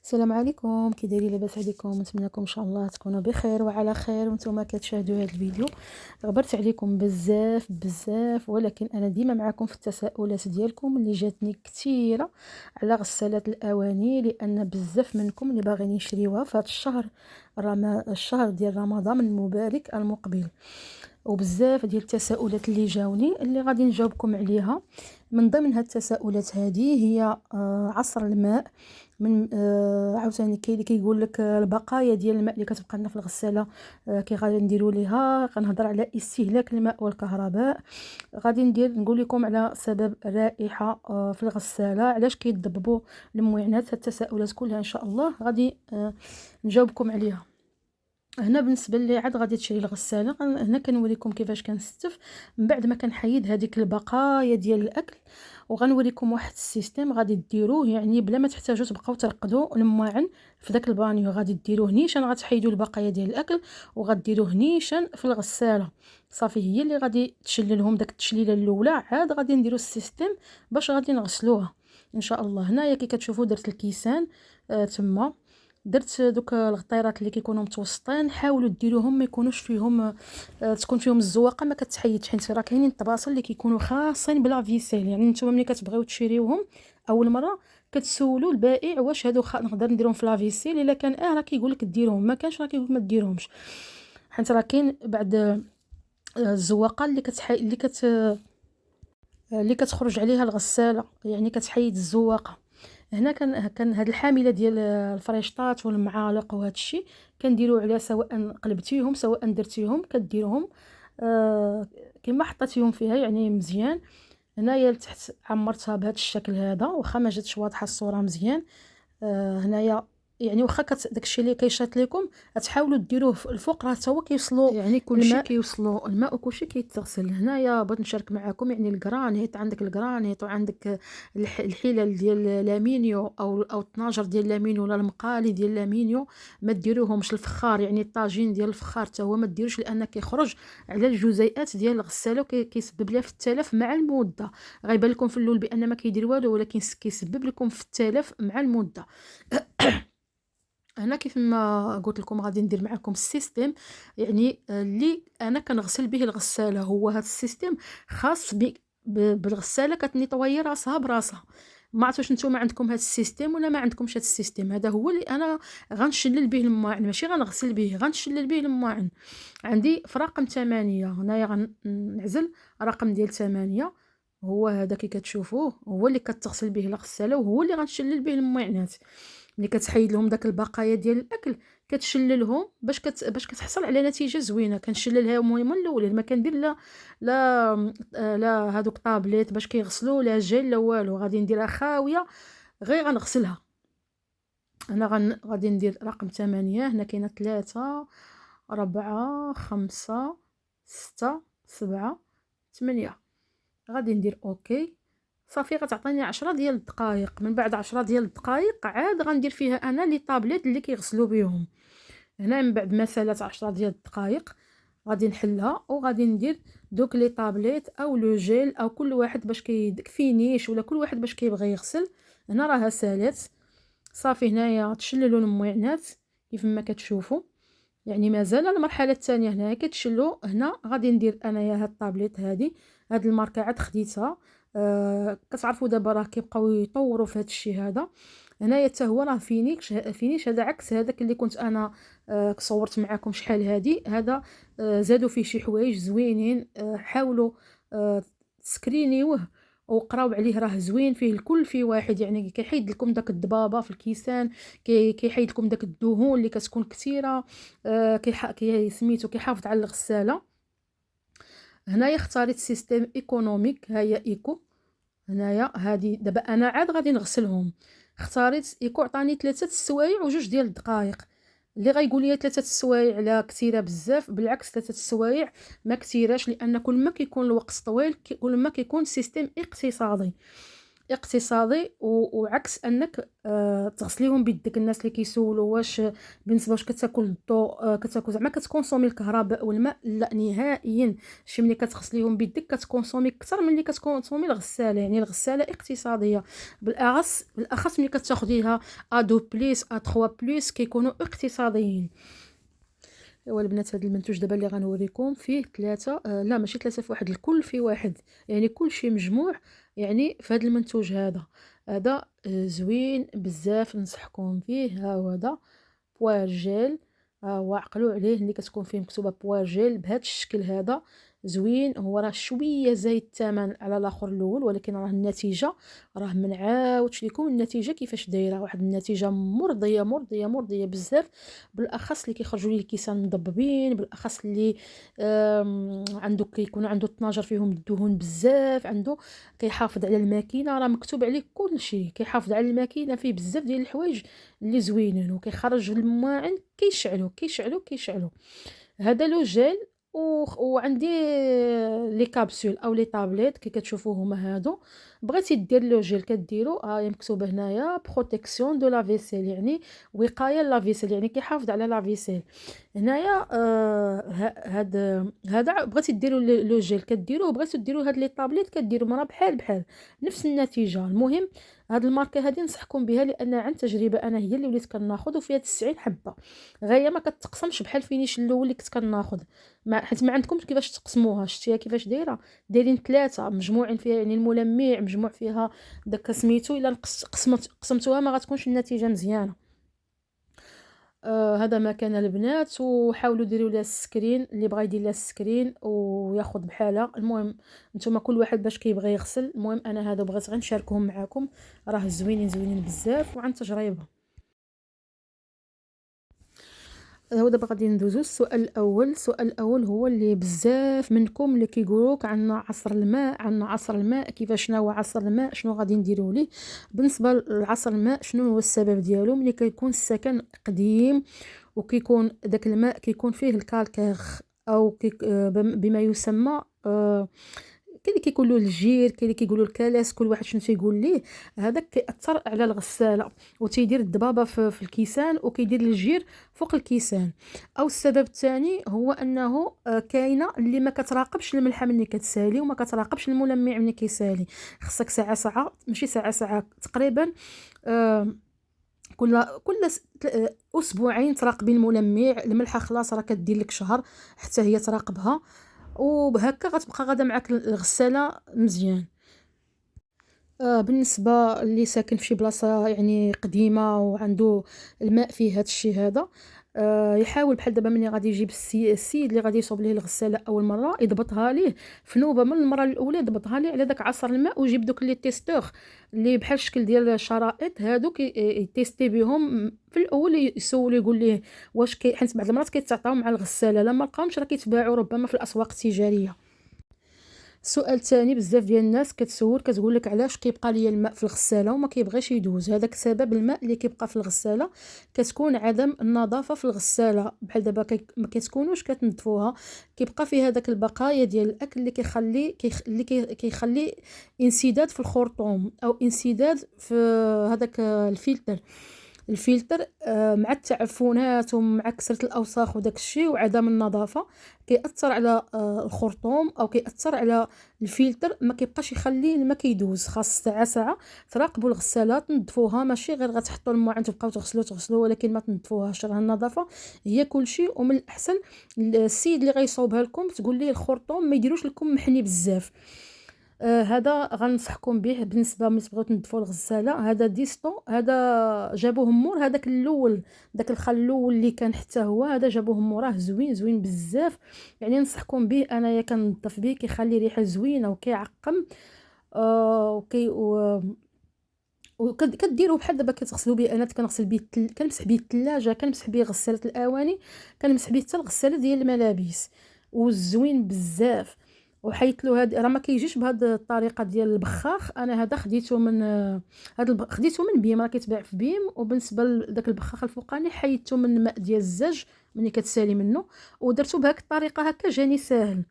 السلام عليكم، كي دايرين؟ لاباس عليكم؟ نتمنىكم ان شاء الله تكونوا بخير وعلى خير وانتم كتشاهدوا هذا الفيديو. غبرت عليكم بزاف بزاف، ولكن انا ديما معكم في التساؤلات ديالكم اللي جاتني كثيره على غسالات الاواني، لان بزاف منكم اللي باغيين يشريوها في هذا الشهر، الشهر ديال رمضان المبارك المقبل. وبزاف ديال التساؤلات اللي جاوني اللي غادي نجاوبكم عليها. من ضمن هاد التساؤلات هذه هي عصر الماء. من عاوتاني كاين اللي كيقول لك البقايا ديال الماء اللي كتبقى لنا في الغساله، كي غادي نديروا ليها. غنهضر على استهلاك الماء والكهرباء. غادي نقول لكم على سبب الرائحه في الغساله، علاش كيضببوا الموعنات. هاد التساؤلات كلها ان شاء الله غادي نجاوبكم عليها. هنا بالنسبه لي عاد غادي تشري الغساله، هنا كنوريكم كيفاش كنستف من بعد ما كنحيد هذيك البقايا ديال الاكل. وغنوريكم واحد السيستم غادي ديروه، يعني بلا ما تحتاجوا تبقاو ترقدوا المواعن في داك البانيو. غادي ديروه نيشان، غتحيدوا البقايا ديال الاكل وغديروه نيشان في الغساله. صافي هي اللي غادي تشللهم داك التشليله الاولى. عاد غادي نديروا السيستم باش غادي نغسلوها ان شاء الله. هنايا كي كتشوفوا درت الكيسان تما، درت دوك الغطيرات اللي كيكونوا متوسطين. حاولوا ديروهم ما يكونوش فيهم تكون فيهم الزواقه ما كتحيدش، حيت راه كاينين الطباصل اللي كيكونوا خاصين بلا فيسيل. يعني نتوما ملي كتبغيو تشريوهم اول مره كتسولوا البائع واش هادو نقدر نديرهم في لافيسيل. الا كان راه كيقول لك ديرهم، ما كانش راه كيقول لك ما ديرهمش، حيت راه كاين بعد الزواقه اللي كتخرج عليها الغساله، يعني كتحيد الزواقه. هنا كان هاد الحامله ديال الفريشطات والمعالق وهذا الشيء كنديروا عليها، سواء قلبتيهم سواء درتيهم كديروهم كما حطيتيهم فيها يعني مزيان. هنايا لتحت عمرتها بهذا الشكل هذا، واخا ما جاتش واضحه الصوره مزيان. هنايا يعني واخا داكشي اللي كيشاط لكم تحاولوا ديروه الفوق، راه حتى هو كيوصلوا يعني كلشي كيوصلوا الماء وكلشي كيتغسل. هنايا بغيت نشارك معكم يعني الكرانيت. عندك الكرانيت وعندك الحلل ديال لامينيو او الطناجر ديال لامينيو ولا المقالي ديال لامينيو. ما ديروهمش الفخار، يعني الطاجين ديال الفخار حتى هو ما ديروش، لان كيخرج على الجزيئات ديال الغساله وكيسبب لها في التلف مع المده. غيبان لكم في الاول بان ما كيدير والو، ولكن كيسبب لكم في التلف مع المده. هنا كيف ما قلت لكم غادي ندير معكم السيستم، يعني اللي انا كنغسل به الغساله. هو هذا السيستم خاص بالغساله كتنيطوي راسها براسها. ما عرفتش نتوما عندكم هذا السيستم ولا ما عندكمش هذا السيستم. هذا هو اللي انا غنشلل به المواعن، ماشي غنغسل به، غنشلل به المواعن. عندي في رقم 8 هنايا غنعزل رقم ديال 8. هو هذا كي كتشوفوه هو اللي كتغسل به الغساله، وهو اللي غنشلل به المواعنات. ملي كتحيد لهم داك البقايا ديال الاكل كتشللهم باش كتحصل على نتيجه زوينه. كنشللها المهم الاول، ما كندير لا هادوك طابليت باش كيغسلوا لا جيل لا والو. غادي نديرها خاويه غير غنغسلها. انا غادي ندير رقم 8. هنا كاينه 3 4 5 6 7 8. غادي ندير اوكي. صافي غتعطيني 10 ديال الدقائق. من بعد 10 ديال الدقائق عاد غندير فيها انا لي طابليت اللي كيغسلوا بهم. هنا من بعد ما سالات 10 ديال الدقائق غادي نحلها وغادي ندير دوك لي طابليت او لو جيل او كل واحد باش كيفينيش، ولا كل واحد باش كيبغي يغسل. هنا راها سالات. صافي هنايا تشللوا الموعنات كيف ما كتشوفوا، يعني مازال المرحله الثانيه. هنايا كتشلوا. هنا غادي ندير انايا هاد الطابليت هاد الماركه عاد خديتها. كتعرفوا دابا راه كيبقاو يطوروا في هاد الشيء هذا. هنايا حتى هو راه فينيش هذا عكس هذاك اللي كنت انا صورت معكم شحال هادي. هذا زادوا فيه شي حوايج زوينين. حاولوا تسكرينيوه وقراو عليه، راه زوين فيه الكل في واحد. يعني كيحيد لكم داك الضبابه في الكيسان، كيحيد لكم داك الدهون اللي كتكون كثيره. كي سميتو كيحافظ على الغساله. هنايا اختاريت سيستم ايكونوميك، هيا ايكو. هنايا هادي دابا انا عاد غادي نغسلهم. اختاريت ايكو، عطاني 3 السوايع و2 ديال الدقائق. اللي غايقول لي 3 السوايع لا كثيره بزاف، بالعكس 3 السوايع ما كثيراش، لان كل ما كيكون الوقت طويل كل ما كيكون سيستم اقتصادي. اقتصادي، وعكس انك تغسليهم بيدك. الناس اللي كيسولوا بالنسبه واش كتاكل الضوء، كتاكل زعما كتكونسومي الكهرباء والماء؟ لا نهائيا. شي ملي كتغسليهم بيدك كتكونسومي اكثر من اللي كتكونسومي الغساله. يعني الغساله اقتصاديه، بالاخص ملي كتاخديها ا2 بليس ا3 بليس كيكونوا اقتصاديين. ايوا البنات، هذا المنتوج دابا اللي غنوريكم فيه ثلاثه، لا ماشي ثلاثه في واحد، الكل في واحد، يعني كل شيء مجموع. يعني في هذا المنتوج هذا زوين بزاف، ننصحكم فيه. ها هو هذا بوار جيل، ها هو عقلوا عليه اللي كتكون فيه مكتوبه بوار جيل بهذا الشكل هذا. زوين. هو راه شويه زايد الثمن على الاخر الاول، ولكن راه النتيجه راه ما نعاودش لكم النتيجه كيفاش دايره. واحد النتيجه مرضيه مرضيه مرضيه بزاف، بالاخص اللي كيخرجوا ليه الكيسان مضببين، بالاخص اللي عنده كيكون عنده الطناجر فيهم الدهون بزاف، عنده كيحافظ على الماكينه. راه مكتوب عليه كل شيء، كيحافظ على الماكينه، فيه بزاف ديال الحوايج اللي زوينين، وكيخرج الماعن كيشعلوا. هذا لو جيل. وعندي لي كابسول او لي طابليت كي كتشوفوا هما هادو. بغيتي دير لو جيل كديرو، ها مكتوبه هنايا بروتيكسيون دو لا فيسيل، يعني وقايه لا فيسيل، يعني كيحافظ على لا فيسيل. هنايا هذا بغيتي ديروا لو جيل كديروه، بغيتو ديروا هاد لي طابليت كديروا مرا بحال نفس النتيجه. المهم هاد الماركه هادي نصحكم بها، لان عن تجربه انا هي اللي وليت كناخذ، وفيها 90 حبه. غايه ما كتقسمش بحال فينيش الاول اللي كنت كناخذ، حيت ما عندكمش كيفاش تقسموها. شتيها كيفاش دايره؟ دايرين ثلاثه مجموعين فيها، يعني الملمع مجموع فيها داك سميتو. الا قسمتوها ما غتكونش النتيجه مزيانه. هذا ما كان البنات، وحاولوا ديروا لها السكرين اللي بغى يدير لها السكرين وياخذ بحالها. المهم نتوما كل واحد باش كيبغي يغسل. المهم انا هذا بغيت غير نشاركهم معكم، راه زوينين بزاف وعن تجربه. هو دابا غادي ندوزو السؤال السؤال الاول هو اللي بزاف منكم اللي كيقولوك عندنا عصر الماء كيفاش شنو هو عصر الماء، شنو غادي نديروا ليه. بالنسبه لعصر الماء، شنو هو السبب ديالو؟ ملي كيكون السكن قديم وكيكون داك الماء كيكون فيه الكالكيغ، او بما يسمى كاين اللي كيقولوا الجير، كاين اللي كيقولوا الكلاس، كل واحد شنو تيقول ليه. هذاك كيأثر على الغساله وتيدير الذبابه في الكيسان، وكيدير الجير فوق الكيسان. او السبب الثاني هو انه كاينه اللي ما كتراقبش الملحه ملي كتسالي، وما كتراقبش الملمع ملي كيسالي. خصك ساعه ماشي ساعه تقريبا، كل اسبوعين تراقبي الملمع. الملحه خلاص راه كدير لك شهر حتى هي تراقبها، وبهكا غتبقى غادا معاك الغساله مزيان. بالنسبه اللي ساكن في شي بلاصه يعني قديمه وعنده الماء فيه هذا الشيء هذا، يحاول بحال دابا ملي غادي يجيب السيد اللي غادي يصوب ليه الغساله اول مره، يضبطها ليه في نوبه من المره الاولى، يضبطها ليه على داك عصر الماء، ويجيب دوك لي تيستور اللي بحال الشكل ديال الشرائط هادوك يتيستي بهم في الاول. يسولو يقول ليه واش حيت بعض المرات كيتعطاو مع الغساله، لما لقاهمش راه كيتباعوا ربما في الاسواق التجاريه. سؤال ثاني، بزاف ديال الناس كتسول كتقول لك علاش كيبقى ليا الماء في الغساله وما كيبغيش يدوز. هذاك سبب الماء اللي كيبقى في الغساله كتكون عدم النظافه في الغساله. بحال دابا ما كتكونوش كتنظفوها، كيبقى فيها داك البقايا ديال الاكل اللي كيخلي انسداد في الخرطوم، او انسداد في هذاك الفلتر مع التعفنات ومع كثرة الأوساخ وداك الشيء وعدم النظافة كيأثر على الخرطوم، أو كيأثر على الفلتر، ما كيبقاش يخلي الماء كيدوز. خاص ساعة تراقبوا الغسالات، تنظفوها، ماشي غير غتحطوا الماء تبقاو تغسلوا ولكن ما تنظفوهاش. راه النظافة هي كل شيء. ومن الأحسن السيد اللي غيصوبها لكم تقول ليه الخرطوم ما يديروش لكم محني بزاف. هذا غنصحكم به بالنسبه ملي تبغيو تنظفوا الغساله. هذا ديستو، هذا جابوه مور هذاك الاول، داك الخل الاول اللي كان حتى هو هذا جابوه موراه زوين بزاف. يعني ننصحكم به، انايا كنظف به، كيخلي ريحه زوينه وكيعقم. وكي وكديروا بحال دابا كتغسلوا به. انا كنغسل به كنمسح به الثلاجه، كنمسح به غساله الاواني، كنمسح به حتى الغساله ديال الملابس، وزوين بزاف. وحيت له هذا راه ما كيجيش بهذه الطريقه ديال البخاخ. انا هذا خديته من خديته من بيم، راه كيتباع في بيم. وبالنسبه لذاك البخاخ الفوقاني حيدته من الماء ديال الزاج ملي كتسالي منه، ودرته بهذيك الطريقه هكا جاني ساهل.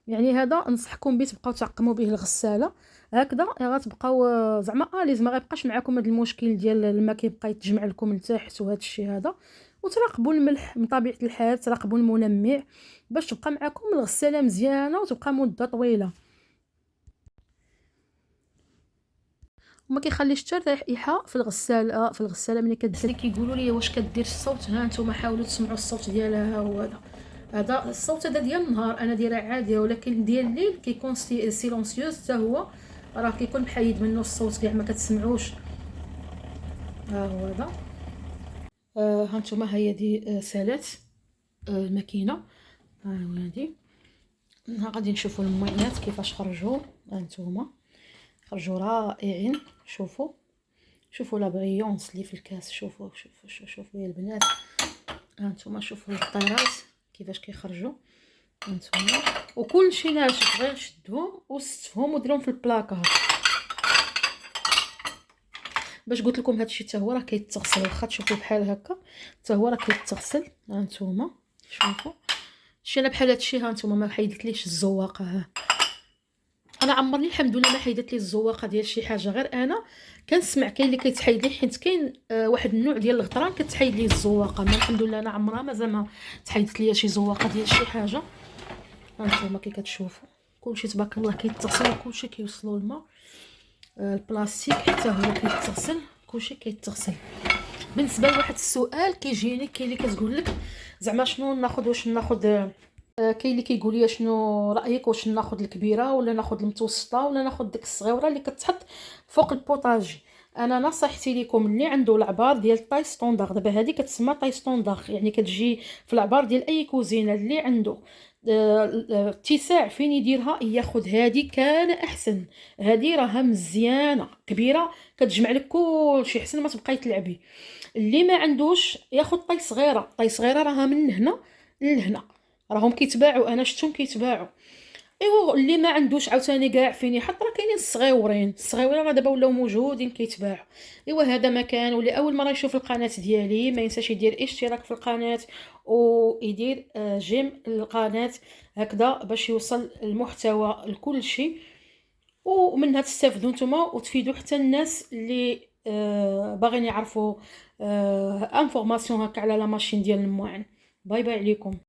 يعني هذا انصحكم به تبقاو تعقموا به الغساله هكذا، غتبقاو زعما اليز، ما غيبقاش معكم هذا المشكل ديال الماء كيبقى يتجمع لكم لتحت وهذا الشيء هذا. وتراقبوا الملح من طبيعه الحال، تراقبوا المنمع باش تبقى معكم الغساله مزيانه وتبقى مده طويله، وما كيخليش حتى ريحه في الغساله. ملي كدير كيقولوا لي واش كدير الصوت، ها نتوما حاولوا تسمعوا الصوت ديالها. هو هذا الصوت هذا ديال النهار انا دايره عاديه، ولكن ديال الليل كيكون سيلونسيوز حتى هو، راه كيكون محيد منه الصوت كاع ما كتسمعوش. ها هو هذا. ها نتوما هي دي سالات الماكينه. ها هو هادي. غادي نشوفوا الموينات كيفاش خرجوا. ها نتوما خرجوا رائعين. شوفوا لا بريونس اللي في الكاس. شوفوا يا البنات. ها نتوما شوفوا الطيرات كيفاش كيخرجوا. ها نتوما وكل شيء ناشف، غير شدوهم وستفهم وديرهم في البلاكار. باش قلت لكم هادشي حتى هو راه كيتغسل، واخا تشوفوه بحال هكا حتى هو راه كيتغسل. ها نتوما شوفوا شي انا بحال هادشي. ها نتوما ما حيدتليش الزواقه. ها انا عمرني الحمد لله ما حيدت لي الزواقه ديال شي حاجه، غير انا كنسمع كاين اللي كيتحيد لي، حيت كاين واحد النوع ديال الغطران كتحيد لي الزواقه. ما الحمد لله انا عمرها مازال ما تحيدت لي شي زواقه ديال شي حاجه. هانتوما كي كتشوفوا كلشي تبارك الله كيتغسل وكلشي كيوصلوا الماء. البلاستيك حتى هو كيتغسل، كلشي كيتغسل. بالنسبه لواحد السؤال كيجيني، كاين اللي كتقول لك زعما شنو ناخذ، واش ناخذ كاين اللي كيقول لي شنو رايك، واش ناخذ الكبيره ولا ناخذ المتوسطه ولا ناخذ ديك الصغيره اللي كتحط فوق البوطاجي. انا نصيحتي لكم اللي عنده العبار ديال طاي ستوندار، دابا هذه كتسمى طاي ستوندار، يعني كتجي في العبار ديال اي كوزينه. اللي عنده اتساع فين يديرها ياخذ هذه، كان احسن. هذه راها مزيانه كبيره كتجمع لك كلشي، احسن ما تبقاي تلعبي. اللي ما عندوش ياخذ طاي صغيره. طاي صغيره راها من هنا لهنا، راهم كيتباعوا، انا شفتهم كيتباعوا. ايوا اللي ما عندوش عاوتاني كاع فين يحط، راه كاينين الصغيورين راه دابا ولاو موجودين كيتباعوا. ايوا هذا مكان. واللي اول مره يشوف القناه ديالي ما ينساش يدير اشتراك في القناه ويدير جيم القناه هكذا باش يوصل المحتوى لكل شيء، ومنها تستافدوا نتوما وتفيدوا حتى الناس اللي باغيين يعرفوا انفورماسيون هكا على لا ماشين ديال المواعن. باي باي عليكم.